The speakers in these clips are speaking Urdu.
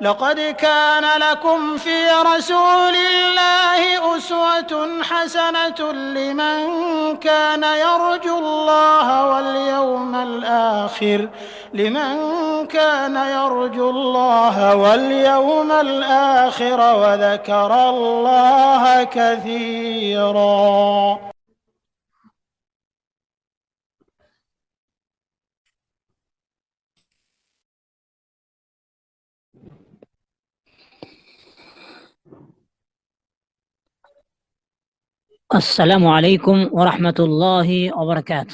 لقد كان لكم في رسول الله أسوة حسنة لمن كان يرجو الله واليوم الآخر وذكر الله كثيرا. السلام علیکم ورحمۃ اللہ وبرکاتہ۔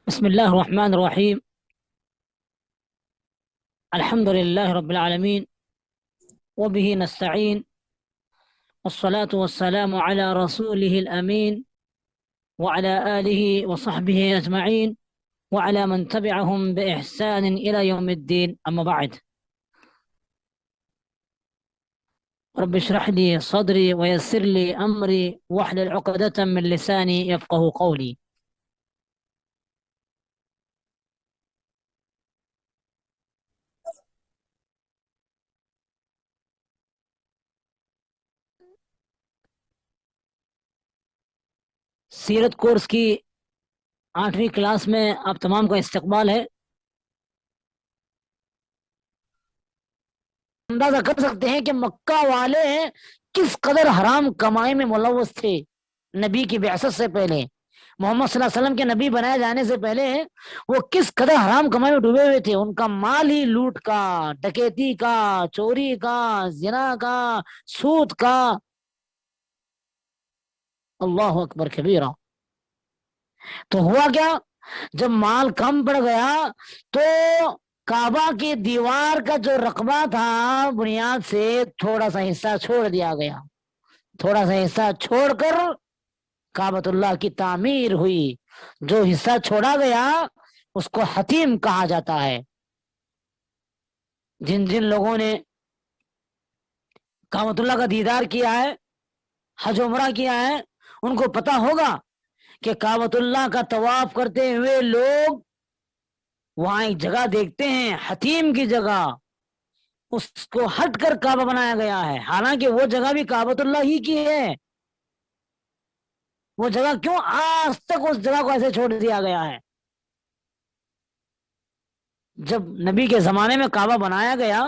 بسم اللہ الرحمن الرحیم، الحمد للہ رب العالمین وبہ نستعین، والصلاة والسلام علی رسولہ الامین وعلی آلہ وصحبہ اجمعین وعلی من تبعہم بإحسان الی یوم الدین، اما بعد۔ رب اشرح لي صدري ويسر لي أمري واحلل عقدة من لساني يفقه قولي۔ سیرت کورس کی 8ویں کلاس میں آپ تمام کا استقبال ہے۔ اندازہ کر سکتے ہیں کہ مکہ والے کس قدر حرام کمائی میں ملوث تھے۔ نبی کی بعثت سے پہلے، محمد صلی اللہ علیہ وسلم کے نبی بنائے جانے سے پہلے وہ کس قدر حرام کمائی میں ڈوبے ہوئے تھے۔ ان کا مال ہی لوٹ کا، ڈکیتی کا، چوری کا، زنا کا، سود کا۔ اللہ اکبر کبیرہ۔ تو ہوا کیا، جب مال کم پڑ گیا تو کعبہ کی دیوار کا جو رقبہ تھا بنیاد سے تھوڑا سا حصہ چھوڑ دیا گیا، تھوڑا سا حصہ چھوڑ کر کعبۃ اللہ کی تعمیر ہوئی۔ جو حصہ چھوڑا گیا اس کو حتیم کہا جاتا ہے۔ جن جن لوگوں نے کعبۃ اللہ کا دیدار کیا ہے، حج عمرہ کیا ہے، ان کو پتہ ہوگا کہ کعبۃ اللہ کا طواف کرتے ہوئے لوگ وہاں ایک جگہ دیکھتے ہیں، حتیم کی جگہ، اس کو ہٹ کر کعبہ بنایا گیا ہے، حالانکہ وہ جگہ بھی کعبۃ اللہ ہی کی ہے۔ وہ جگہ کیوں آج تک اس جگہ کو ایسے چھوڑ دیا گیا ہے؟ جب نبی کے زمانے میں کعبہ بنایا گیا،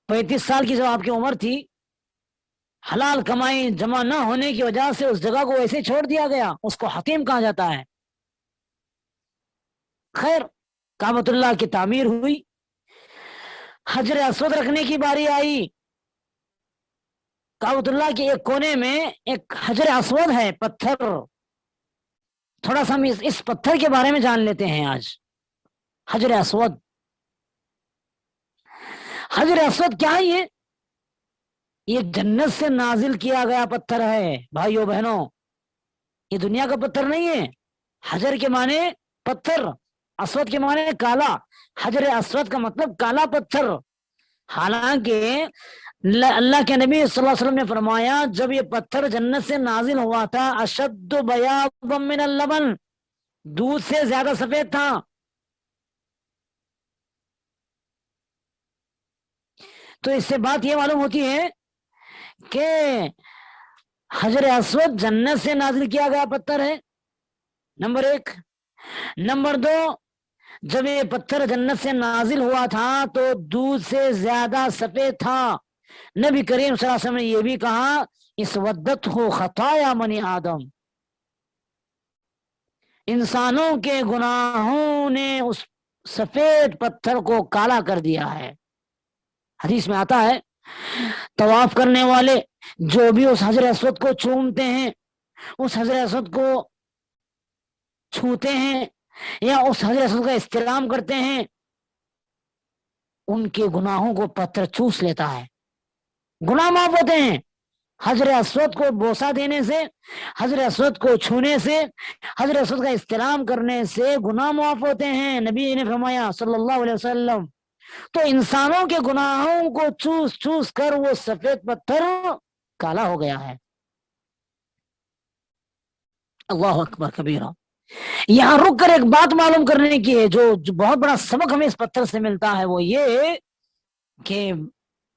35 سال کی جب آپ کی عمر تھی، حلال کمائی جمع نہ ہونے کی وجہ سے اس جگہ کو ایسے چھوڑ دیا گیا، اس کو حتیم کہا جاتا ہے۔ خیر، کعبۃ اللہ کی تعمیر ہوئی، حجر اسود رکھنے کی باری آئی۔ کعبۃ اللہ کے ایک کونے میں ایک حجر اسود ہے، پتھر۔ تھوڑا سا ہم اس پتھر کے بارے میں جان لیتے ہیں آج۔ حجر اسود، حجر اسود کیا ہے؟ یہ جنت سے نازل کیا گیا پتھر ہے بھائیو بہنوں، یہ دنیا کا پتھر نہیں ہے۔ حجر کے معنی پتھر، اسود کے معنی کالا۔ حجر اسود کا مطلب کالا پتھر۔ حالانکہ اللہ کے نبی صلی اللہ علیہ وسلم نے فرمایا جب یہ پتھر جنت سے نازل ہوا تھا، اشد بیاضا من اللبن، دودھ سے زیادہ سفید تھا۔ تو اس سے بات یہ معلوم ہوتی ہے کہ حجر اسود جنت سے نازل کیا گیا پتھر ہے، نمبر 1۔ نمبر 2، جب یہ پتھر جنت سے نازل ہوا تھا تو دودھ سے زیادہ سفید تھا۔ نبی کریم صلی اللہ علیہ وسلم نے یہ بھی کہا اسودت ہو خطایا منی آدم، انسانوں کے گناہوں نے اس سفید پتھر کو کالا کر دیا ہے۔ حدیث میں آتا ہے طواف کرنے والے جو بھی اس حجر اسود کو چومتے ہیں، اس حجر اسود کو چھوتے ہیں یا اس حجر اسود کا استلام کرتے ہیں، ان کے گناہوں کو پتھر چوس لیتا ہے، گناہ معاف ہوتے ہیں۔ حجر اسود کو بوسہ دینے سے، حجر اسود کو چھونے سے، حجر اسود کا استلام کرنے سے گناہ معاف ہوتے ہیں، نبی نے فرمایا صلی اللہ علیہ وسلم۔ تو انسانوں کے گناہوں کو چوس چوس کر وہ سفید پتھر کالا ہو گیا ہے۔ اللہ اکبر کبیرہ. یہاں رک کر ایک بات معلوم کرنے کی ہے جو بہت بڑا سبق ہمیں اس پتھر سے ملتا ہے، وہ یہ کہ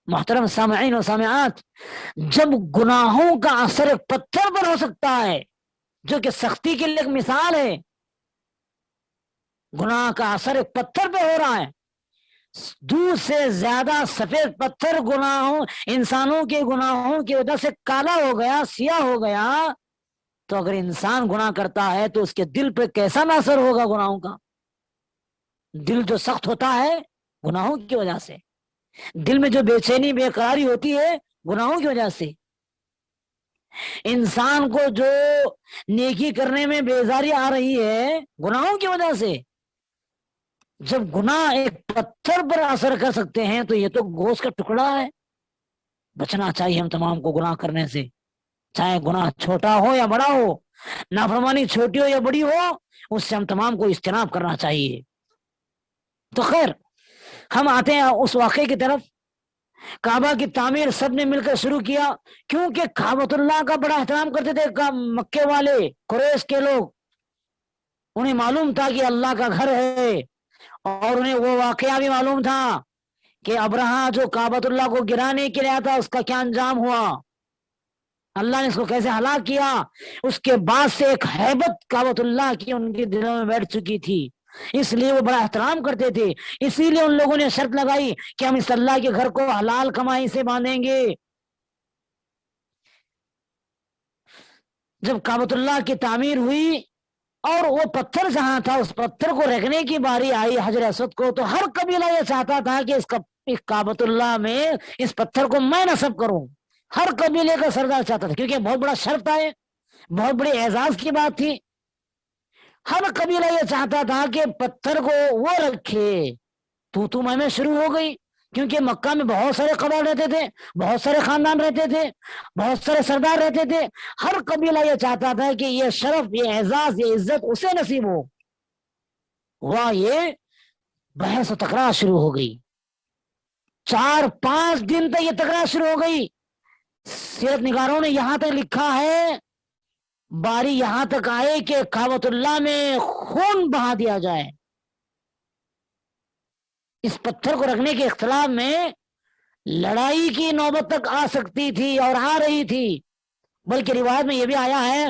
محترم سامعین و سامعات، جب گناہوں کا اثر ایک پتھر پر ہو سکتا ہے جو کہ سختی کے لیے ایک مثال ہے، گناہ کا اثر ایک پتھر پہ ہو رہا ہے، دودھ سے زیادہ سفید پتھر گناہوں انسانوں کے گناہوں کی وجہ سے کالا ہو گیا، سیاہ ہو گیا، تو اگر انسان گناہ کرتا ہے تو اس کے دل پہ کیسا نہ اثر ہوگا گناہوں کا. دل جو سخت ہوتا ہے گناہوں کی وجہ سے، دل میں جو بے چینی بے قراری ہوتی ہے گناہوں کی وجہ سے، انسان کو جو نیکی کرنے میں بیزاری آ رہی ہے گناہوں کی وجہ سے. جب گناہ ایک پتھر پر اثر کر سکتے ہیں تو یہ تو گوشت کا ٹکڑا ہے. بچنا چاہیے ہم تمام کو گناہ کرنے سے، چاہے گناہ چھوٹا ہو یا بڑا ہو، نافرمانی چھوٹی ہو یا بڑی ہو، اس سے ہم تمام کو اجتناب کرنا چاہیے. تو خیر، ہم آتے ہیں اس واقعے کی طرف. کعبہ کی تعمیر سب نے مل کر شروع کیا، کیونکہ کعبۃ اللہ کا بڑا احترام کرتے تھے مکے والے، قریش کے لوگ. انہیں معلوم تھا کہ اللہ کا گھر ہے، اور انہیں وہ واقعہ بھی معلوم تھا کہ ابرہا جو کعبۃ اللہ کو گرانے کے لیے آیا تھا اس کا کیا انجام ہوا، اللہ نے اس کو کیسے ہلاک کیا. اس کے بعد سے ایک ہیبت کعبۃ اللہ کی ان کے دلوں میں بیٹھ چکی تھی، اس لیے وہ بڑا احترام کرتے تھے. اسی لیے ان لوگوں نے شرط لگائی کہ ہم اس اللہ کے گھر کو حلال کمائی سے باندھیں گے. جب کعبۃ اللہ کی تعمیر ہوئی اور وہ پتھر جہاں تھا اس پتھر کو رکھنے کی باری آئی حجر اسود کو، تو ہر قبیلہ یہ چاہتا تھا کہ اس کعبۃ اللہ میں اس پتھر کو میں نصب کروں. ہر قبیلے کا سردار چاہتا تھا، کیونکہ بہت بڑا شرف تھا، بہت بڑی اعزاز کی بات تھی. ہر قبیلہ یہ چاہتا تھا کہ پتھر کو وہ رکھے. تو میں شروع ہو گئی، کیونکہ مکہ میں بہت سارے قبائل رہتے تھے، بہت سارے خاندان رہتے تھے، بہت سارے سردار رہتے تھے. ہر قبیلہ یہ چاہتا تھا کہ یہ شرف، یہ اعزاز، یہ عزت اسے نصیب ہو. واہ، یہ بحث و تکرار شروع ہو گئی. 4-5 دن تک یہ تکرار شروع ہو گئی. سیرت نگاروں نے یہاں تک لکھا ہے، باری یہاں تک آئے کہ کعبۃ اللہ میں خون بہا دیا جائے. اس پتھر کو رکھنے کے اختلاف میں لڑائی کی نوبت تک آ سکتی تھی اور آ رہی تھی. بلکہ روایت میں یہ بھی آیا ہے،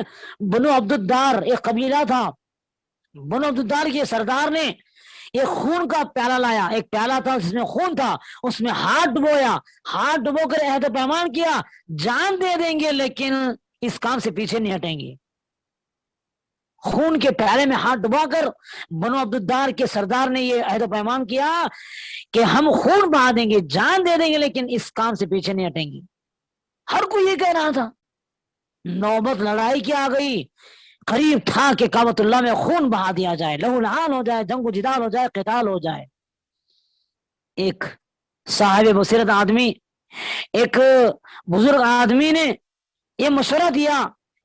بنو عبد الدار ایک قبیلہ تھا، بنو عبد الدار کے سردار نے ایک خون کا پیالہ لایا، ایک پیالہ تھا جس میں خون تھا، اس میں ہاتھ ڈبویا، ہاتھ ڈبو کر عہد و پیمان کیا، جان دے دیں گے لیکن اس کام سے پیچھے نہیں ہٹیں گے. خون کے پیالے میں ہاتھ ڈبا کر بنو عبد الدار کے سردار نے یہ عہد و پیمان کیا کہ ہم خون بہا دیں گے، جان دے دیں گے لیکن اس کام سے پیچھے نہیں ہٹیں گے. ہر کوئی یہ کہہ رہا تھا. نوبت لڑائی کی آ گئی. قریب تھا کہ کعبۃ اللہ میں خون بہا دیا جائے، لہو لہان ہو جائے، جنگ و جدال ہو جائے، قتال ہو جائے. ایک صاحب بصیرت آدمی، ایک بزرگ آدمی نے یہ مشورہ دیا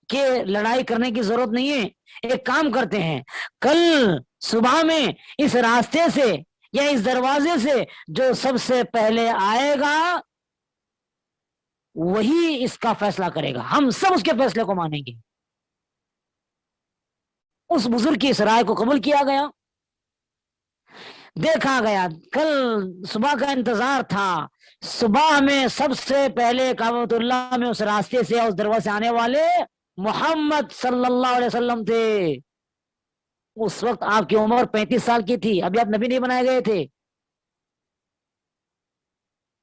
کہ لڑائی کرنے کی ضرورت نہیں ہے، ایک کام کرتے ہیں، کل صبح میں اس راستے سے یا اس دروازے سے جو سب سے پہلے آئے گا وہی اس کا فیصلہ کرے گا، ہم سب اس کے فیصلے کو مانیں گے. اس بزرگ کی اس رائے کو قبول کیا گیا. دیکھا گیا، کل صبح کا انتظار تھا، صبح میں سب سے پہلے کعبۃ اللہ میں اس راستے سے اس دروازے سے آنے والے محمد صلی اللہ علیہ وسلم تھے. اس وقت آپ کی عمر 35 سال کی تھی، ابھی آپ نبی نہیں بنائے گئے تھے.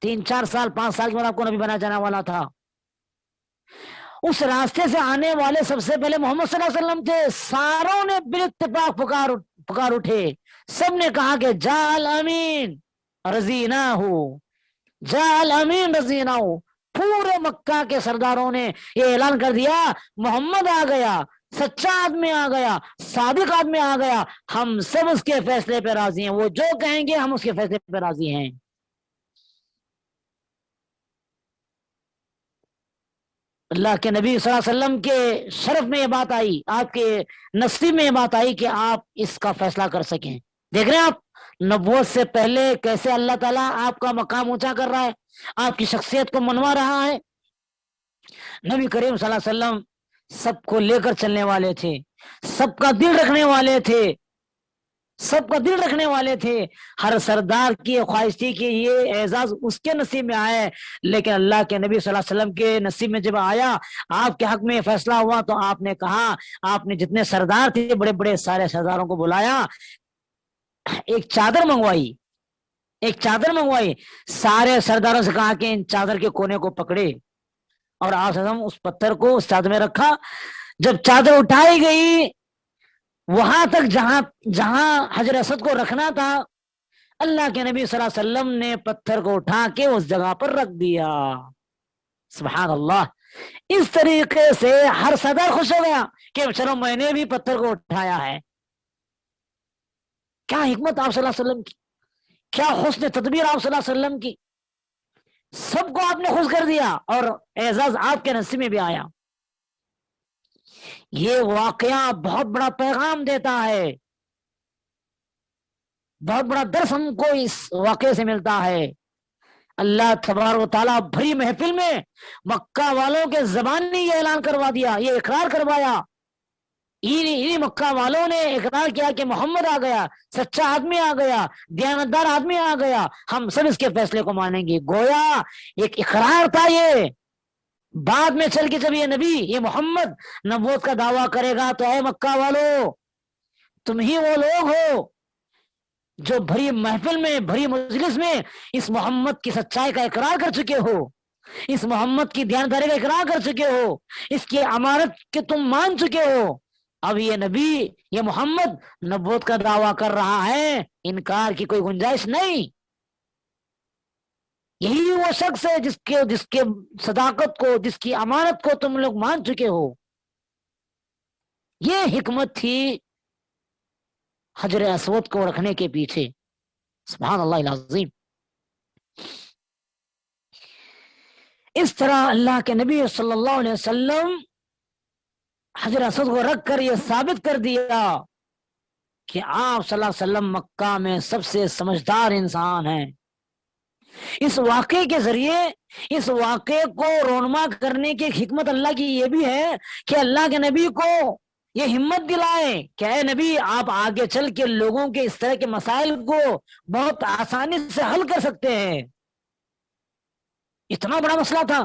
3-4 سال 5 سال کی عمر آپ کو نبی بنا جانے والا تھا. اس راستے سے آنے والے سب سے پہلے محمد صلی اللہ علیہ وسلم تھے. ساروں نے بالاتفاق پکار اٹھے، سب نے کہا کہ جا الامین رضینا ہو، جا الامین رضینا ہو. پورے مکہ کے سرداروں نے یہ اعلان کر دیا، محمد آ گیا، سچا آدمی آ گیا، صادق آدمی آ گیا، ہم سب اس کے فیصلے پہ راضی ہیں، وہ جو کہیں گے ہم اس کے فیصلے پہ راضی ہیں. اللہ کے نبی صلی اللہ علیہ وسلم کے شرف میں یہ بات آئی، آپ کے نصیب میں یہ بات آئی کہ آپ اس کا فیصلہ کر سکیں. دیکھ رہے ہیں آپ نبوت سے پہلے کیسے اللہ تعالیٰ آپ کا مقام اونچا کر رہا ہے، آپ کی شخصیت کو منوا رہا ہے. نبی کریم صلی اللہ علیہ وسلم سب کو لے کر چلنے والے تھے، سب کا دل رکھنے والے تھے، سب کا دل رکھنے والے تھے۔ ہر سردار کی خواہش تھی کہ یہ اعزاز اس کے نصیب میں آئے، لیکن اللہ کے نبی صلی اللہ علیہ وسلم کے نصیب میں جب آیا، آپ کے حق میں فیصلہ ہوا، تو آپ نے کہا، آپ نے جتنے سردار تھے بڑے بڑے سارے سرداروں کو بلایا، ایک چادر منگوائی، ایک چادر منگوائی، سارے سرداروں سے کہا کہ ان چادر کے کونے کو پکڑے، اور آپ اس پتھر کو اس چادر میں رکھا۔ جب چادر اٹھائی گئی وہاں تک جہاں حجر اسود کو رکھنا تھا، اللہ کے نبی صلی اللہ علیہ وسلم نے پتھر کو اٹھا کے اس جگہ پر رکھ دیا۔ سبحان اللہ۔ اس طریقے سے ہر سردار خوش ہو گیا کہ چلو میں نے بھی پتھر کو اٹھایا ہے۔ کیا حکمت آپ صلی اللہ علیہ وسلم کی، کیا حسن تدبیر آپ صلی اللہ علیہ وسلم کی، سب کو آپ نے خوش کر دیا اور اعزاز آپ کے نصیب میں بھی آیا۔ یہ واقعہ بہت بڑا پیغام دیتا ہے، بہت بڑا درس ہم کو اس واقعے سے ملتا ہے۔ اللہ تبارک و تعالیٰ بھری محفل میں مکہ والوں کے زبانی یہ اعلان کروا دیا، یہ اقرار کروایا، انہی مکہ والوں نے اقرار کیا کہ محمد آ گیا، سچا آدمی آ گیا، دیانتدار آدمی آ گیا، ہم سب اس کے فیصلے کو مانیں گے۔ گویا ایک اقرار تھا، یہ بعد میں چل کے جب یہ نبی، یہ محمد نبوت کا دعویٰ کرے گا تو اے مکہ والو، تم ہی وہ لوگ ہو جو بھری محفل میں، بھری مجلس میں اس محمد کی سچائی کا اقرار کر چکے ہو، اس محمد کی دیانتداری کا اقرار کر چکے ہو، اس کی امانت کے تم مان چکے ہو۔ اب یہ نبی، یہ محمد نبوت کا دعویٰ کر رہا ہے، انکار کی کوئی گنجائش نہیں۔ یہی وہ شخص ہے جس کے صداقت کو، جس کی امانت کو تم لوگ مان چکے ہو۔ یہ حکمت تھی حجر اسود کو رکھنے کے پیچھے۔ سبحان اللہ العظیم۔ اس طرح اللہ کے نبی صلی اللہ علیہ وسلم حجر اسود کو رکھ کر یہ ثابت کر دیا کہ آپ صلی اللہ علیہ وسلم مکہ میں سب سے سمجھدار انسان ہیں۔ اس واقعے کے ذریعے، اس واقعے کو رونما کرنے کی حکمت اللہ کی یہ بھی ہے کہ اللہ کے نبی کو یہ ہمت دلائے کہ اے نبی، آپ آگے چل کے لوگوں کے اس طرح کے مسائل کو بہت آسانی سے حل کر سکتے ہیں۔ اتنا بڑا مسئلہ تھا،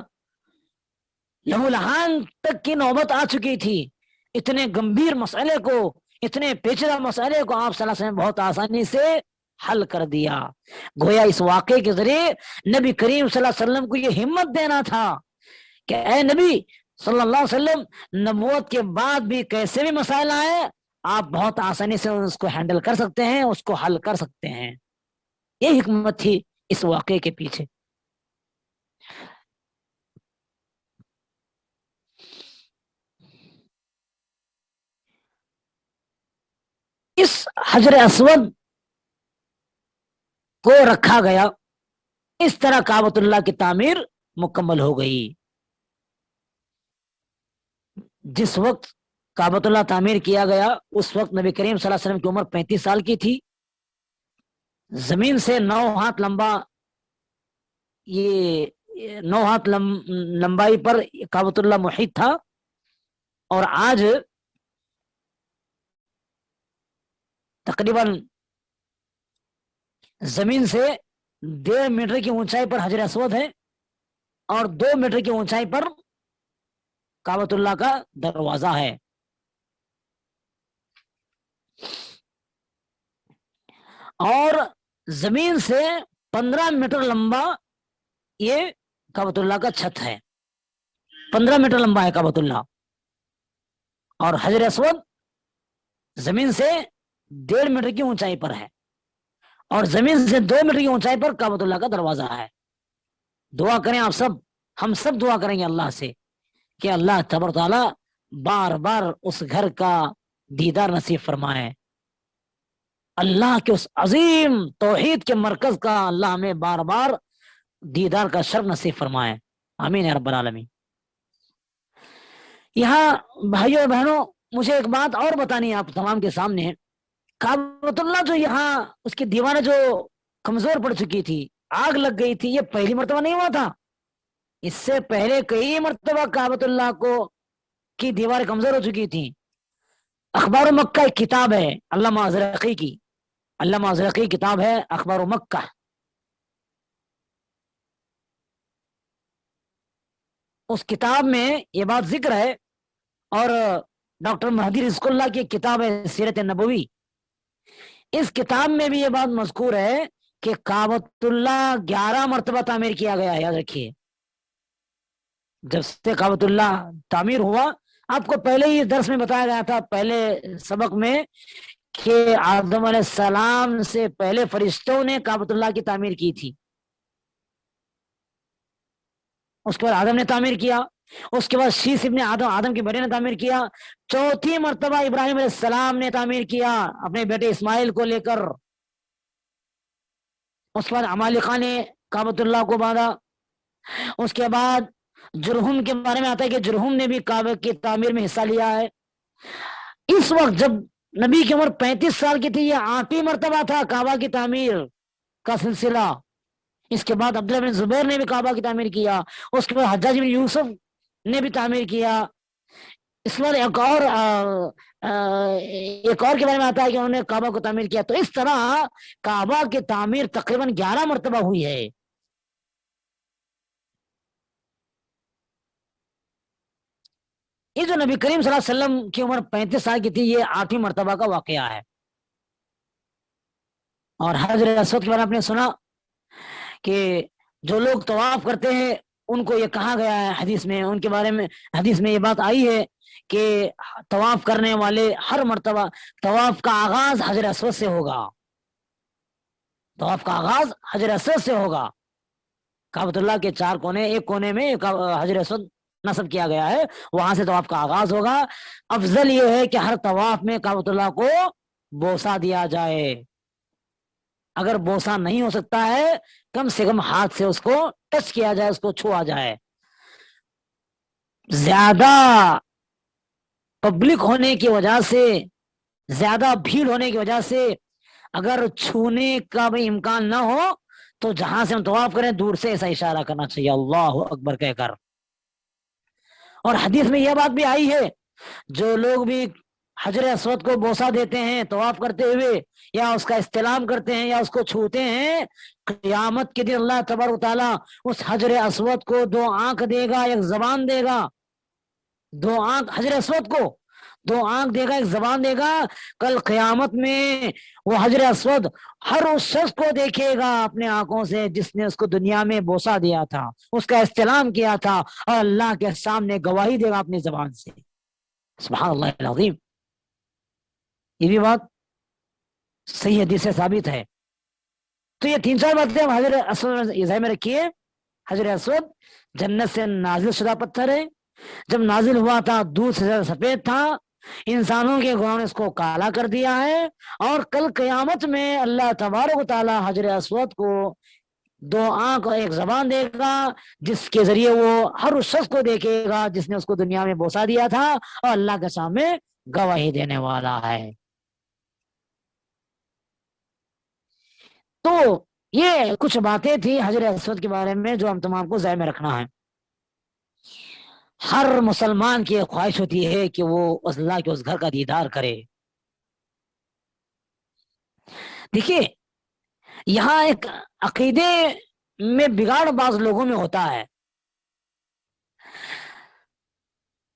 لہو لہان تک کی نوبت آ چکی تھی، اتنے گمبھیر مسئلے کو، اتنے پیچیدہ مسئلے کو آپ صلی اللہ علیہ وسلم بہت آسانی سے حل کر دیا۔ گویا اس واقعے کے ذریعے نبی کریم صلی اللہ علیہ وسلم کو یہ ہمت دینا تھا کہ اے نبی صلی اللہ علیہ وسلم، نبوت کے بعد بھی کیسے بھی مسائل آئے، آپ بہت آسانی سے اس کو ہینڈل کر سکتے ہیں، اس کو حل کر سکتے ہیں۔ یہ حکمت تھی اس واقعے کے پیچھے۔ اس حجر اسود کو رکھا گیا، اس طرح کعبۃ اللہ کی تعمیر مکمل ہو گئی۔ جس وقت کعبۃ اللہ تعمیر کیا گیا اس وقت نبی کریم صلی اللہ علیہ وسلم کی عمر 35 سال کی تھی۔ زمین سے 9 ہاتھ لمبا، یہ 9 ہاتھ لمبائی پر کعبۃ اللہ محیط تھا، اور آج تقریباً زمین سے 1.5 میٹر کی اونچائی پر حجر اسود ہے، اور 2 میٹر کی اونچائی پر کعبۃ اللہ کا دروازہ ہے۔ اور زمین سے 15 میٹر لمبا یہ کعبۃ اللہ کا چھت ہے، 15 میٹر لمبا ہے کعبۃ اللہ، اور حجر اسود زمین سے 1.5 میٹر کی اونچائی پر ہے، اور زمین سے 2 میٹر کی اونچائی پر کعبۃ اللہ کا دروازہ ہے۔ دعا کریں آپ سب، ہم سب دعا کریں گے اللہ سے کہ اللہ تبارک و تعالیٰ بار بار اس گھر کا دیدار نصیب فرمائے، اللہ کے اس عظیم توحید کے مرکز کا اللہ ہمیں بار بار دیدار کا شرف نصیب فرمائے، آمین یا رب العالمین۔ یہاں بھائیوں بہنوں، مجھے ایک بات اور بتانی ہے آپ تمام کے سامنے۔ کعبۃ اللہ جو یہاں اس کی دیواریں جو کمزور پڑ چکی تھی، آگ لگ گئی تھی، یہ پہلی مرتبہ نہیں ہوا تھا، اس سے پہلے کئی مرتبہ کعبۃ اللہ کو کی دیواریں کمزور ہو چکی تھیں. اخبار مکہ ایک کتاب ہے علامہ ازرقی کی، علامہ ازرقی کتاب ہے اخبار مکہ. اس کتاب میں یہ بات ذکر ہے، اور ڈاکٹر مہدی رزق اللہ کی ایک کتاب ہے سیرت نبوی، اس کتاب میں بھی یہ بات مذکور ہے کہ کعبۃ اللہ 11 مرتبہ تعمیر کیا گیا ہے. یاد رکھیے، جب سے کعبۃ اللہ تعمیر ہوا، آپ کو پہلے ہی درس میں بتایا گیا تھا پہلے سبق میں کہ آدم علیہ السلام سے پہلے فرشتوں نے کعبۃ اللہ کی تعمیر کی تھی. اس کے بعد آدم نے تعمیر کیا، اس کے بعد شیس ابن آدم کے بیٹے نے تعمیر کیا، چوتھی مرتبہ ابراہیم علیہ السلام نے تعمیر کیا اپنے بیٹے اسماعیل کو لے کر. اس کے بعد عمالقہ نے کعبۃ اللہ کو باندھا. اس کے بعد جرہم کے بارے میں آتا ہے کہ جرہم نے بھی کعبہ کی تعمیر میں حصہ لیا ہے. اس وقت جب نبی کی عمر 35 سال کی تھی، یہ 8ویں مرتبہ تھا کعبہ کی تعمیر کا سلسلہ. اس کے بعد عبداللہ بن زبیر نے بھی کعبہ کی تعمیر کیا، اس کے بعد حجاج بن یوسف نے بھی تعمیر کیا. اس کے بعد ایک اور کے بارے میں آتا ہے کہ انہوں نے کعبہ کو تعمیر کیا. تو اس طرح کعبہ کی تعمیر تقریباً 11 مرتبہ ہوئی ہے. یہ جو نبی کریم صلی اللہ علیہ وسلم کی عمر 35 سال کی تھی، یہ 8ویں مرتبہ کا واقعہ ہے. اور حجر اسود کے بارے میں آپ نے سنا کہ جو لوگ طواف کرتے ہیں ان کو یہ کہا گیا ہے حدیث میں، ان کے بارے میں حدیث میں یہ بات آئی ہے کہ طواف کرنے والے ہر مرتبہ طواف کا آغاز حجر اسود سے ہوگا. طواف کا آغاز حجر اسود سے ہوگا. کعبۃ اللہ کے 4 کونے، ایک کونے میں حجر اسود نصب کیا گیا ہے، وہاں سے طواف کا آغاز ہوگا. افضل یہ ہے کہ ہر طواف میں کعبۃ اللہ کو بوسہ دیا جائے. اگر بوسہ نہیں ہو سکتا ہے، کم سے کم ہاتھ سے اس کو ٹچ کیا جائے، اس کو چھوا جائے. زیادہ پبلک ہونے کی وجہ سے، زیادہ بھیڑ ہونے کی وجہ سے اگر چھونے کا بھی امکان نہ ہو تو جہاں سے ہم طواف کریں دور سے ایسا اشارہ کرنا چاہیے اللہ اکبر کہہ کر. اور حدیث میں یہ بات بھی آئی ہے، جو لوگ بھی حجر اسود کو بوسہ دیتے ہیں طواف کرتے ہوئے، یا اس کا استلام کرتے ہیں یا اس کو چھوتے ہیں، قیامت کے دن اللہ تبارک و تعالیٰ اس حجر اسود کو 2 آنکھ دے گا، 1 زبان دے گا. 2 آنکھ حجر اسود کو 2 آنکھ دے گا، 1 زبان دے گا. کل قیامت میں وہ حجر اسود ہر اس شخص کو دیکھے گا اپنے آنکھوں سے جس نے اس کو دنیا میں بوسہ دیا تھا، اس کا استلام کیا تھا، اور اللہ کے سامنے گواہی دے گا اپنی زبان سے. سبحان اللہ العظیم. یہ بھی بات صحیح حدیث سے ثابت ہے. تو یہ 3-4 باتیں ہم حجر اسود ذہن میں رکھیے. حجر اسود جنت سے نازل شدہ پتھر ہے. جب نازل ہوا تھا دودھ سے زیادہ سفید تھا، انسانوں کے گناہوں نے اس کو کالا کر دیا ہے. اور کل قیامت میں اللہ تبارک و تعالی حجر اسود کو 2 آنکھ اور 1 زبان دے گا، جس کے ذریعے وہ ہر اس شخص کو دیکھے گا جس نے اس کو دنیا میں بوسہ دیا تھا، اور اللہ کے سامنے گواہی دینے والا ہے. تو یہ کچھ باتیں تھی حجر اسود کے بارے میں جو ہم تمام کو ذہن میں رکھنا ہے. ہر مسلمان کی خواہش ہوتی ہے کہ وہ اللہ کے اس گھر کا دیدار کرے. دیکھیے، یہاں ایک عقیدے میں بگاڑ بعض لوگوں میں ہوتا ہے.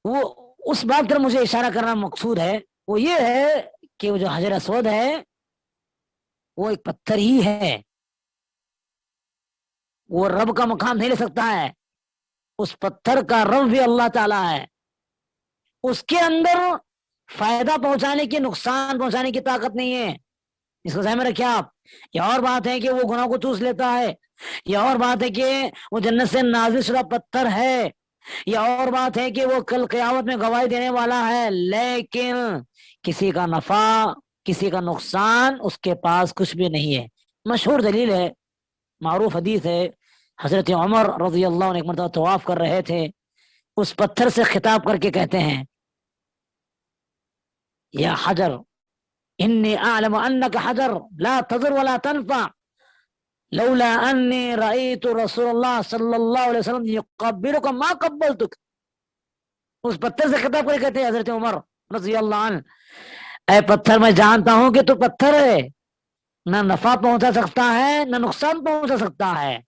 وہ اس بات پر مجھے اشارہ کرنا مقصود ہے، وہ یہ ہے کہ وہ جو حجر اسود ہے وہ ایک پتھر ہی ہے، وہ رب کا مقام نہیں لے سکتا ہے. اس پتھر کا رب بھی اللہ تعالیٰ ہے. اس کے اندر فائدہ پہنچانے کی، نقصان پہنچانے کی طاقت نہیں ہے. اس کو ذہن میں رکھیں آپ. یہ اور بات ہے کہ وہ گناہ کو چوس لیتا ہے، یہ اور بات ہے کہ وہ جنت سے نازل شدہ پتھر ہے، یہ اور بات ہے کہ وہ کل قیامت میں گواہی دینے والا ہے. لیکن کسی کا نفع، کسی کا نقصان اس کے پاس کچھ بھی نہیں ہے. مشہور دلیل ہے، معروف حدیث ہے، حضرت عمر رضی اللہ عنہ ایک مرتبہ طواف کر رہے تھے، اس پتھر سے خطاب کر کے کہتے ہیں یا حجر انی اعلم انک حجر لا تضر ولا تنفع لولا انی رأیت رسول اللہ صلی اللہ علیہ وسلم یقبلک ما قبلتک. اس پتھر سے خطاب کر کہتے ہیں حضرت عمر رضی اللہ عنہ، اے پتھر میں جانتا ہوں کہ تو پتھر ہے، نہ نفع پہنچا سکتا ہے نہ نقصان پہنچا سکتا ہے،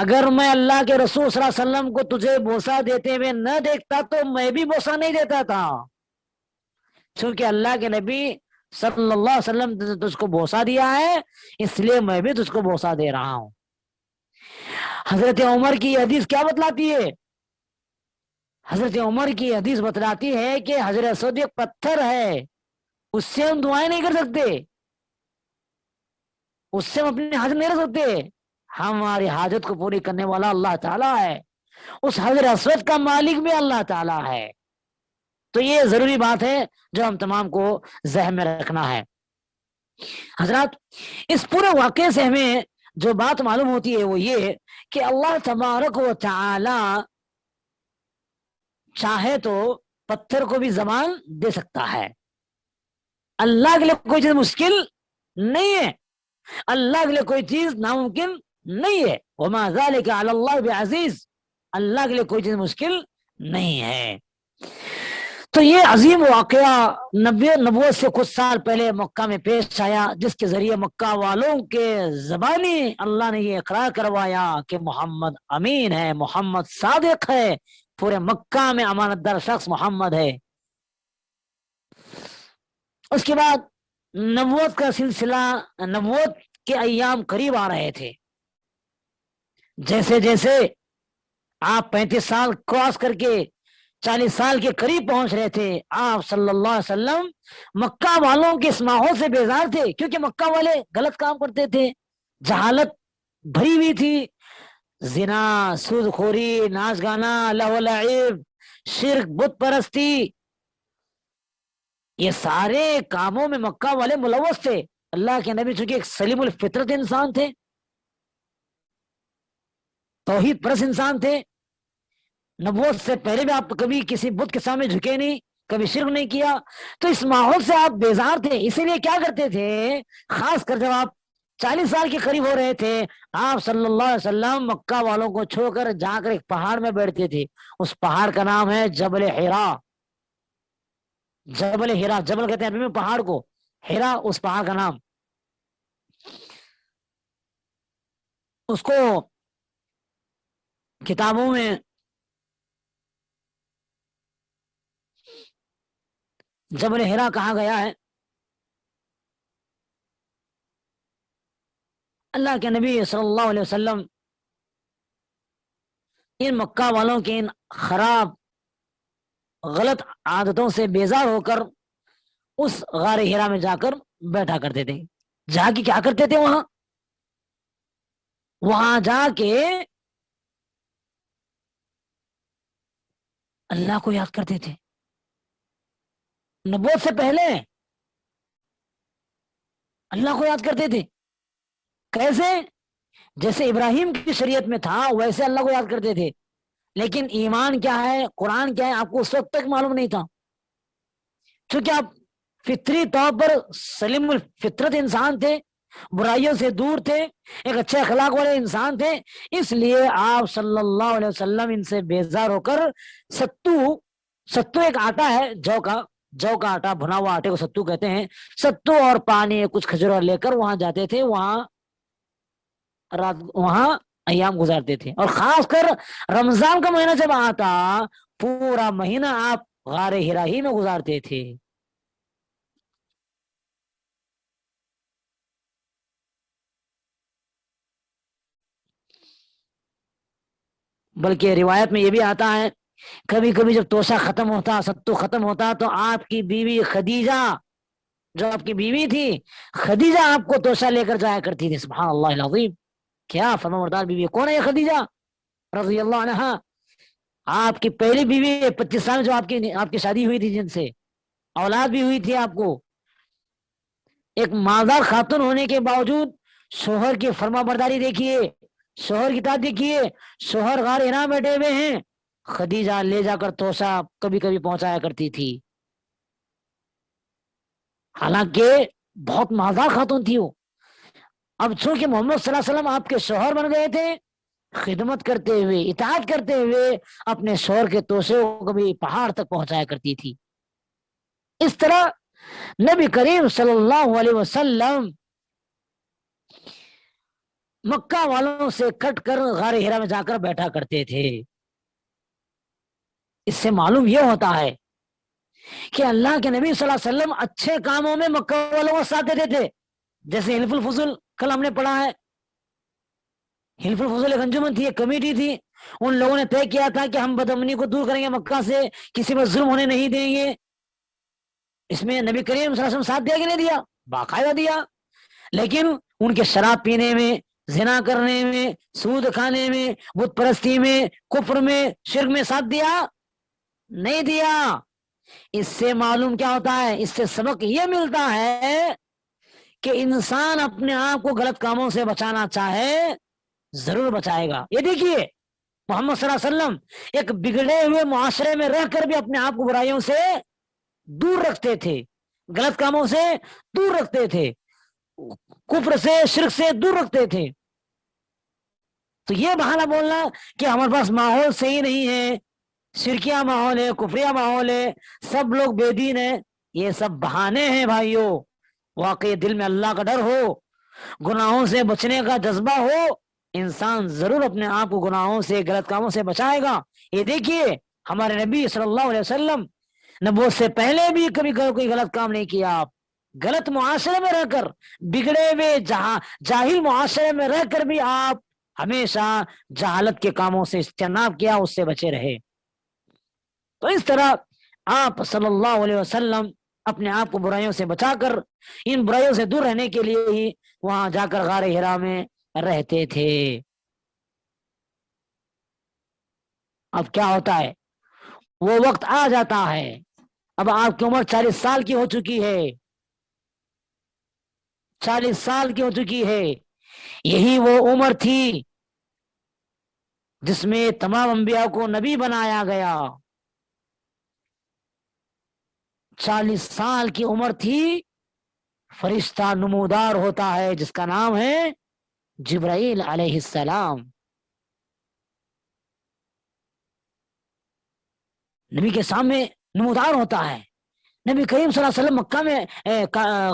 اگر میں اللہ کے رسول صلی اللہ علیہ وسلم کو تجھے بوسہ دیتے ہوئے نہ دیکھتا تو میں بھی بوسہ نہیں دیتا تھا، چونکہ اللہ کے نبی صلی اللہ علیہ وسلم نے تجھ کو بوسہ دیا ہے اس لیے میں بھی تجھ کو بوسہ دے رہا ہوں۔ حضرت عمر کی یہ حدیث کیا بتلاتی ہے؟ حضرت عمر کی حدیث بتلاتی ہے کہ حجر اسود ایک پتھر ہے، اس سے ہم دعائیں نہیں کر سکتے، اس سے ہم اپنی حاجت نہیں رکھ سکتے، ہماری حاجت کو پوری کرنے والا اللہ تعالیٰ ہے، اس حجر اسود کا مالک بھی اللہ تعالیٰ ہے۔ تو یہ ضروری بات ہے جو ہم تمام کو ذہن میں رکھنا ہے۔ حضرات، اس پورے واقعے سے ہمیں جو بات معلوم ہوتی ہے وہ یہ کہ اللہ تبارک و تعالی چاہے تو پتھر کو بھی زبان دے سکتا ہے، اللہ کے لیے کوئی چیز مشکل نہیں ہے، اللہ کے لیے کوئی چیز ناممکن نہیں ہے، وما ذلک علی اللہ بعزیز، اللہ کے لیے کوئی چیز مشکل نہیں ہے۔ تو یہ عظیم واقعہ نبوت سے کچھ سال پہلے مکہ میں پیش آیا، جس کے ذریعے مکہ والوں کے زبانی اللہ نے یہ اقرار کروایا کہ محمد امین ہے، محمد صادق ہے، پورے مکہ میں امانت دار شخص محمد ہے۔ اس کے بعد نبوت کا سلسلہ، نبوت کے ایام قریب آ رہے تھے، جیسے جیسے آپ 35 سال کراس کر کے 40 سال کے قریب پہنچ رہے تھے، آپ صلی اللہ علیہ وسلم مکہ والوں کے اس ماحول سے بیزار تھے، کیونکہ مکہ والے غلط کام کرتے تھے، جہالت بھری ہوئی تھی، زنا، سود خوری، ناچ گانا، لہو و لعب، شرک، بت پرستی، یہ سارے کاموں میں مکہ والے ملوث تھے۔ اللہ کے نبی چونکہ ایک سلیم الفطرت انسان تھے، توحید پرست انسان تھے، نبوت سے پہلے بھی آپ کبھی کسی بت کے سامنے جھکے نہیں، کبھی شرک نہیں کیا، تو اس ماحول سے آپ بیزار تھے، اسی لیے کیا کرتے تھے، خاص کر جب آپ 40 سال کے قریب ہو رہے تھے، آپ صلی اللہ علیہ وسلم مکہ والوں کو چھوڑ کر جا کر ایک پہاڑ میں بیٹھتے تھے، اس پہاڑ کا نام ہے جبل حرا۔ جبل حرا، جبل کہتے ہیں عربی میں پہاڑ کو، حرا اس پہاڑ کا نام۔ اس کو کتابوں میں جبل حرا کہا گیا ہے۔ اللہ کے نبی صلی اللہ علیہ وسلم ان مکہ والوں کے ان خراب غلط عادتوں سے بیزار ہو کر اس غار حرا میں جا کر بیٹھا کرتے تھے۔ جا کے کیا کرتے تھے، وہاں جا کے اللہ کو یاد کرتے تھے۔ نبوت سے پہلے اللہ کو یاد کرتے تھے، کیسے؟ جیسے ابراہیم کی شریعت میں تھا ویسے اللہ کو یاد کرتے تھے، لیکن ایمان کیا ہے، قرآن کیا ہے، آپ کو اس وقت تک معلوم نہیں تھا، چونکہ آپ فطری طور پر سلیم الفطرت انسان تھے، برائیوں سے دور تھے، ایک اچھے اخلاق والے انسان تھے، اس لیے آپ صلی اللہ علیہ وسلم ان سے بیزار ہو کر ستو ایک آٹا ہے، جو کا آٹا، بھنا ہوا آٹے کو ستو کہتے ہیں، ستو اور پانی کچھ کھجور لے کر وہاں جاتے تھے، وہاں ایام گزارتے تھے، اور خاص کر رمضان کا مہینہ جب آتا پورا مہینہ آپ غار حرا ہی میں گزارتے تھے۔ بلکہ روایت میں یہ بھی آتا ہے، کبھی کبھی جب توشہ ختم ہوتا، ستو ختم ہوتا، تو آپ کی بیوی خدیجہ، جو آپ کی بیوی تھی خدیجہ، آپ کو توشہ لے کر جایا کرتی تھی۔ سبحان اللہ العظیم، کیا فرمانبردار بیوی ہے! کون ہے یہ خدیجہ رضی اللہ عنہا؟ آپ کی پہلی بیوی 25 سال جو آپ کی شادی ہوئی تھی، جن سے اولاد بھی ہوئی تھی آپ کو، ایک مالدار خاتون ہونے کے باوجود شوہر کی فرمانبرداری دیکھیے، شوہر کی اطاعت دیکھیے، شوہر غار حرا بیٹھے ہوئے ہیں، خدیجہ لے جا کر توشہ کبھی کبھی پہنچایا کرتی تھی، حالانکہ بہت مالدار خاتون تھی وہ۔ اب چونکہ محمد صلی اللہ علیہ وسلم آپ کے شوہر بن گئے تھے خدمت کرتے ہوئے، اطاعت کرتے ہوئے اپنے شوہر کے توشے کو کبھی پہاڑ تک پہنچایا کرتی تھی۔ اس طرح نبی کریم صلی اللہ علیہ وسلم مکہ والوں سے کٹ کر غار ہرا میں جا کر بیٹھا کرتے تھے۔ اس سے معلوم یہ ہوتا ہے کہ اللہ کے نبی صلی اللہ علیہ وسلم اچھے کاموں میں مکہ والوں کو ساتھ دیتے تھے۔ جیسے حلف الفضل کل ہم نے پڑھا ہے، حلف الفضل ایک انجمن تھی، ایک کمیٹی تھی، ان لوگوں نے طے کیا تھا کہ ہم بدامنی کو دور کریں گے، مکہ سے کسی پر ظلم ہونے نہیں دیں گے۔ اس میں نبی کریم صلی اللہ علیہ وسلم ساتھ دیا کہ نہیں دیا؟ باقاعدہ دیا۔ لیکن ان کے شراب پینے میں، زنا کرنے میں، سود کھانے میں، بت پرستی میں، کفر میں، شرک میں ساتھ دیا؟ نہیں دیا۔ اس سے معلوم کیا ہوتا ہے؟ اس سے سبق یہ ملتا ہے کہ انسان اپنے آپ کو غلط کاموں سے بچانا چاہے ضرور بچائے گا۔ یہ دیکھیے محمد صلی اللہ علیہ وسلم ایک بگڑے ہوئے معاشرے میں رہ کر بھی اپنے آپ کو برائیوں سے دور رکھتے تھے، غلط کاموں سے دور رکھتے تھے، کفر سے، شرک سے دور رکھتے تھے۔ تو یہ بہانہ بولنا کہ ہمارے پاس ماحول صحیح نہیں ہے، شرکیہ ماحول ہے، کفریہ ماحول ہے، سب لوگ بے دین ہیں، یہ سب بہانے ہیں بھائیوں۔ واقعی دل میں اللہ کا ڈر ہو، گناہوں سے بچنے کا جذبہ ہو، انسان ضرور اپنے آپ کو گناہوں سے، غلط کاموں سے بچائے گا۔ یہ دیکھیے ہمارے نبی صلی اللہ علیہ وسلم نبوت سے پہلے بھی کبھی کوئی غلط کام نہیں کیا۔ آپ غلط معاشرے میں رہ کر، بگڑے ہوئے جاہل معاشرے میں رہ کر بھی آپ ہمیشہ جہالت کے کاموں سے اجتناب کیا، اس سے بچے رہے۔ تو اس طرح آپ صلی اللہ علیہ وسلم اپنے آپ کو برائیوں سے بچا کر، ان برائیوں سے دور رہنے کے لیے ہی وہاں جا کر غار ہرا میں رہتے تھے۔ اب کیا ہوتا ہے؟ وہ وقت آ جاتا ہے، اب آپ کی عمر 40 سال کی ہو چکی ہے، 40 سال کی ہو چکی ہے۔ یہی وہ عمر تھی جس میں تمام انبیاء کو نبی بنایا گیا۔ 40 سال کی عمر تھی، فرشتہ نمودار ہوتا ہے جس کا نام ہے جبرائیل علیہ السلام۔ نبی کے سامنے نمودار ہوتا ہے۔ نبی کریم صلی اللہ علیہ وسلم مکہ میں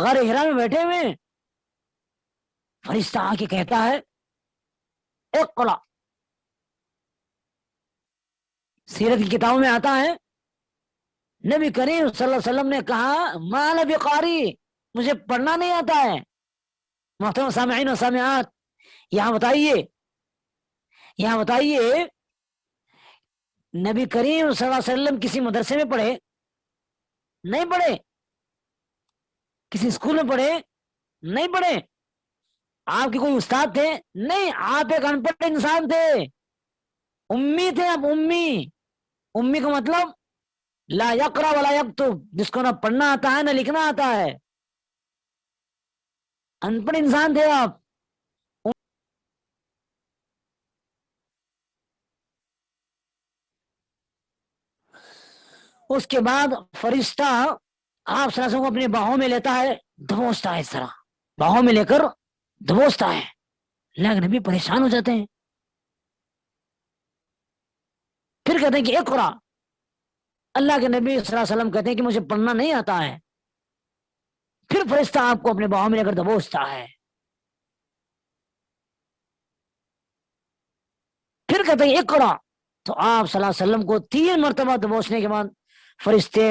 غار ہرا میں بیٹھے ہوئے، فرشتہ آ کے کہتا ہے اقرا۔ سیرت کی کتابوں میں آتا ہے نبی کریم صلی اللہ علیہ وسلم نے کہا ما انا بقاری، مجھے پڑھنا نہیں آتا ہے۔ محترم سامعین و سامعات، یہاں بتائیے نبی کریم صلی اللہ علیہ وسلم کسی مدرسے میں پڑھے؟ نہیں پڑھے۔ کسی اسکول میں پڑھے؟ نہیں پڑھے۔ آپ کے کوئی استاد تھے؟ نہیں، آپ ایک ان پڑھ انسان تھے، امی تھے آپ، امی کا مطلب لا یقرا ولا یکتب، جس کو نہ پڑھنا آتا ہے نہ لکھنا آتا ہے، ان پڑھ انسان تھے آپ۔ اس کے بعد فرشتہ آپ صلی اللہ علیہ وسلم کو اپنی باہوں میں لیتا ہے، دبوچتا ہے، اس طرح باہوں میں لے کر دبوچتا ہے۔ اللہ کے نبی پریشان ہو جاتے ہیں، پھر کہتے ہیں کہ اقرا۔ اللہ کے نبی صلی اللہ علیہ وسلم کہتے ہیں کہ مجھے پڑھنا نہیں آتا ہے۔ پھر فرشتہ آپ کو اپنے باہوں میں لے کر دبوچتا ہے، پھر کہتے ہیں اقرا۔ تو آپ صلی اللہ علیہ وسلم کو 3 مرتبہ دبوچنے کے بعد فرشتہ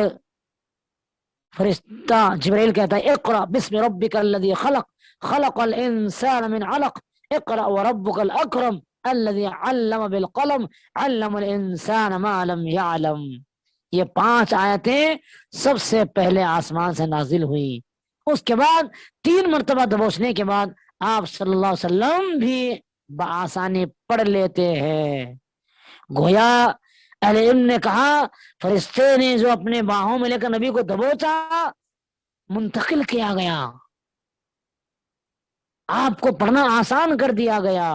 جبرائیل کہتا ہے اقرا بسم ربک الذی خلق، خلق الانسان من علق، اقرا وربک الاکرم الذی علم بالقلم، علم الانسان ما لم يعلم۔ یہ 5 آیتیں سب سے پہلے آسمان سے نازل ہوئی۔ اس کے بعد 3 مرتبہ دبوچنے کے بعد آپ صلی اللہ علیہ وسلم بھی بآسانی پڑھ لیتے ہیں۔ گویا اہل علم نے کہا فرشتے نے جو اپنے باہوں میں لے کر نبی کو دبوچا، منتقل کیا گیا، آپ کو پڑھنا آسان کر دیا گیا۔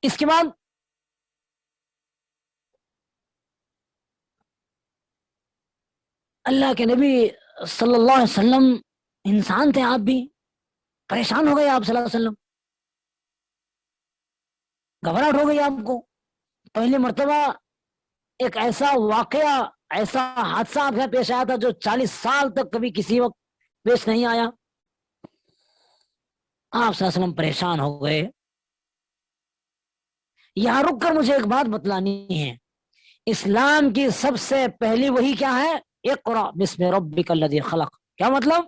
اس کے بعد اللہ کے نبی صلی اللہ علیہ وسلم انسان تھے آپ بھی، پریشان ہو گئے آپ صلی اللہ علیہ وسلم، گھبراہٹ ہو گئی آپ کو. پہلی مرتبہ ایک ایسا واقعہ، ایسا حادثہ آپ سے پیش آیا تھا جو 40 سال تک کبھی کسی وقت پیش نہیں آیا. آپ صلی اللہ علیہ وسلم پریشان ہو گئے. یہاں رک کر مجھے ایک بات بتلانی ہے، اسلام کی سب سے پہلی وحی کیا ہے؟ اقرأ بسم ربک الذی خلق. کیا مطلب؟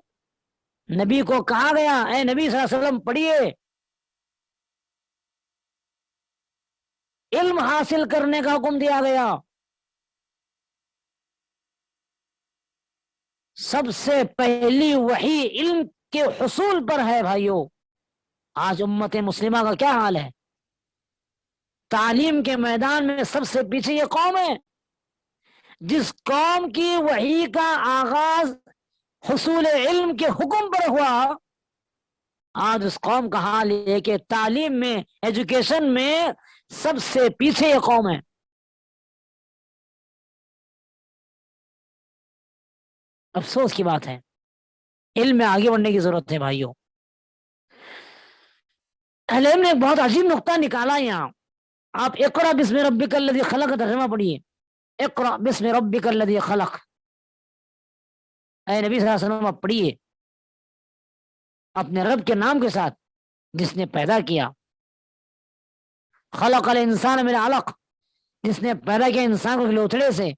نبی کو کہا گیا اے نبی صلی اللہ علیہ وسلم پڑھیے، علم حاصل کرنے کا حکم دیا گیا. سب سے پہلی وحی علم کے حصول پر ہے بھائیو. آج امت مسلمہ کا کیا حال ہے؟ تعلیم کے میدان میں سب سے پیچھے یہ قوم ہے. جس قوم کی وحی کا آغاز حصول علم کے حکم پر ہوا، آج اس قوم کا حال یہ ہے کہ تعلیم میں، ایجوکیشن میں سب سے پیچھے یہ قوم ہے. افسوس کی بات ہے. علم میں آگے بڑھنے کی ضرورت ہے بھائیوں. اہل علم نے ایک بہت عجیب نقطہ نکالا یہاں. آپ اقرأ بسم ربک الذی خلق کا ترجمہ پڑھیے. اقرأ بسم ربک الذی خلق. اے نبی صلی اللہ علیہ وسلم آپ پڑھیے اپنے رب کے نام کے ساتھ جس نے پیدا کیا. خلق الانسان من علق، جس نے پیدا کیا انسان کو لوتھڑے سے.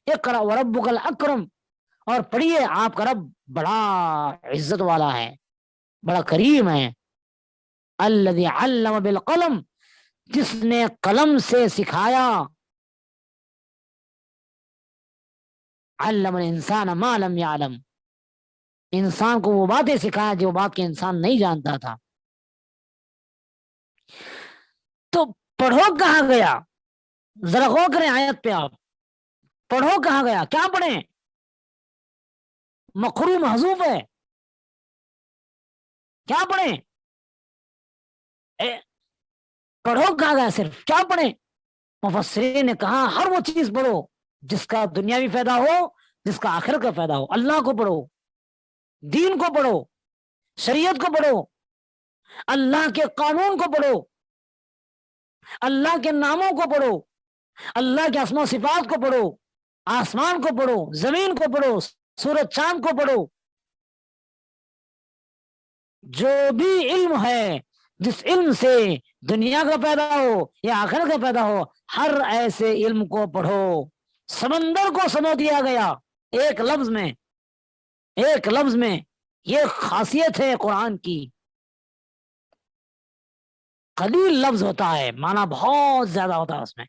اقرأ وربک الاکرم، اور پڑھیے آپ کا رب بڑا عزت والا ہے، بڑا کریم ہے. الذی علم بالقلم، جس نے قلم سے سکھایا. علم الانسان ما لم يعلم، انسان کو وہ باتیں سکھایا جو بات کے انسان نہیں جانتا تھا. تو پڑھو کہا گیا؟ ذرا غور کریں آیت پہ. آپ پڑھو کہا گیا؟ کیا پڑھیں؟ مقروء محذوف ہے. کیا پڑھیں؟ پڑھو کہا گیا صرف، کیا پڑھیں؟ مفسرین نے کہا ہر وہ چیز پڑھو جس کا دنیاوی فائدہ ہو، جس کا آخرت کا فائدہ ہو. اللہ کو پڑھو، دین کو پڑھو، شریعت کو پڑھو، اللہ کے قانون کو پڑھو، اللہ کے ناموں کو پڑھو، اللہ کے اسماء و صفات کو پڑھو، آسمان کو پڑھو، زمین کو پڑھو، سورج چاند کو پڑھو. جو بھی علم ہے، جس علم سے دنیا کا پیدا ہو یا آخرت کا پیدا ہو، ہر ایسے علم کو پڑھو. سمندر کو سمو دیا گیا ایک لفظ میں. ایک لفظ میں. یہ خاصیت ہے قرآن کی. قلیل لفظ ہوتا ہے، معنی بہت زیادہ ہوتا ہے اس میں.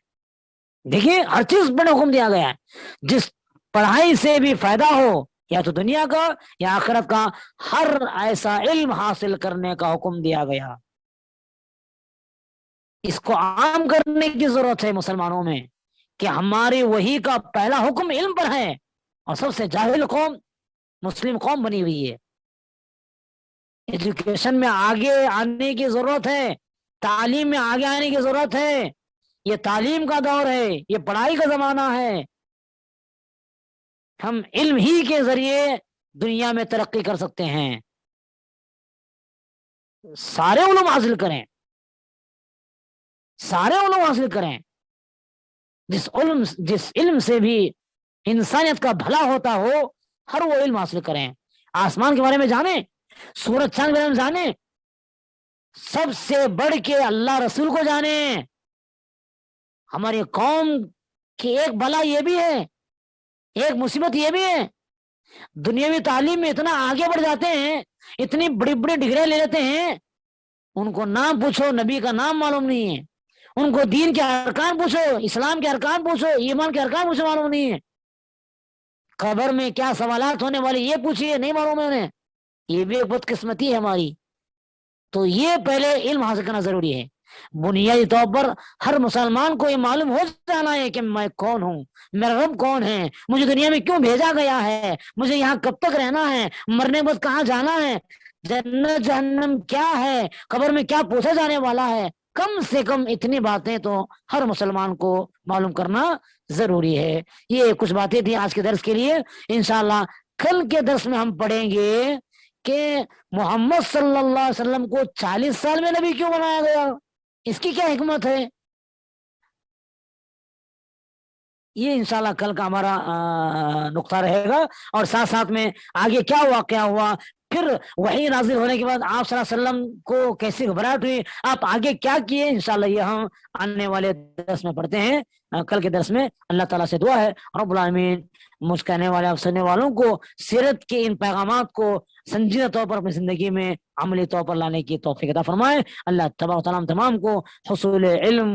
دیکھیے ہر چیز پر حکم دیا گیا ہے. جس پڑھائی سے بھی فائدہ ہو، یا تو دنیا کا یا آخرت کا، ہر ایسا علم حاصل کرنے کا حکم دیا گیا. اس کو عام کرنے کی ضرورت ہے مسلمانوں میں کہ ہماری وحی کا پہلا حکم علم پر ہے، اور سب سے جاہل قوم مسلم قوم بنی ہوئی ہے. ایجوکیشن میں آگے آنے کی ضرورت ہے، تعلیم میں آگے آنے کی ضرورت ہے. یہ تعلیم کا دور ہے، یہ پڑھائی کا زمانہ ہے. ہم علم ہی کے ذریعے دنیا میں ترقی کر سکتے ہیں. سارے علوم حاصل کریں، سارے علوم حاصل کریں. جس علم سے بھی انسانیت کا بھلا ہوتا ہو، ہر وہ علم حاصل کریں. آسمان کے بارے میں جانیں، سورج چاند کے بارے میں جانیں، سب سے بڑھ کے اللہ رسول کو جانیں. ہماری قوم کی ایک بلا یہ بھی ہے، ایک مصیبت یہ بھی ہے، دنیاوی تعلیم میں اتنا آگے بڑھ جاتے ہیں، اتنی بڑی بڑی ڈگریاں لے لیتے ہیں، ان کو نام پوچھو نبی کا نام معلوم نہیں ہے. ان کو دین کے ارکان پوچھو، اسلام کے ارکان پوچھو، ایمان کے ارکان پوچھو، معلوم نہیں ہے. قبر میں کیا سوالات ہونے والے یہ پوچھیے، نہیں معلوم ہے انہیں. یہ بھی ایک بدقسمتی ہے ہماری. تو یہ پہلے علم حاصل کرنا ضروری ہے. بنیادی طور پر ہر مسلمان کو یہ معلوم ہو جانا ہے کہ میں کون ہوں، میرا رب کون ہے، مجھے دنیا میں کیوں بھیجا گیا ہے، مجھے یہاں کب تک رہنا ہے، مرنے کے بعد کہاں جانا ہے، جنت جہنم کیا ہے، قبر میں کیا پوچھا جانے والا ہے. کم سے کم اتنی باتیں تو ہر مسلمان کو معلوم کرنا ضروری ہے. یہ کچھ باتیں تھیں آج کے درس کے لیے. انشاءاللہ کل کے درس میں ہم پڑھیں گے کہ محمد صلی اللہ علیہ وسلم کو 40 سال میں نبی کیوں بنایا گیا، اس کی کیا حکمت ہے، یہ انشاءاللہ کل کا ہمارا نقطہ رہے گا. اور ساتھ ساتھ میں آگے کیا واقعہ ہوا، پھر وحی نازل ہونے کے بعد آپ صلی اللہ علیہ وسلم کو کیسی گھبراہٹ ہوئی، آپ آگے کیا کیے، انشاءاللہ یہ ہم آنے والے درس میں پڑھتے ہیں. کل کے درس میں اللہ تعالیٰ سے دعا ہے رب العالمین مجھ کہنے والے آپ سننے والوں کو سیرت کے ان پیغامات کو سنجیدہ طور پر اپنی زندگی میں عملی طور پر لانے کی توفیق عطا فرمائے. اللہ تبارک و تعالیٰ تمام کو حصول علم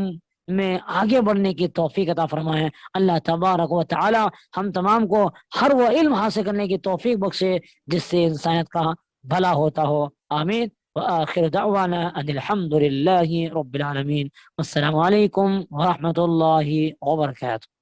میں آگے بڑھنے کی توفیق عطا فرمائے. اللہ تبارک و تعالی ہم تمام کو ہر وہ علم حاصل کرنے کی توفیق بخشے جس سے انسانیت کا بھلا ہوتا ہو. آمین. وآخر دعوانا ان الحمد للہ رب العالمین. السلام علیکم ورحمۃ اللہ وبرکاتہ.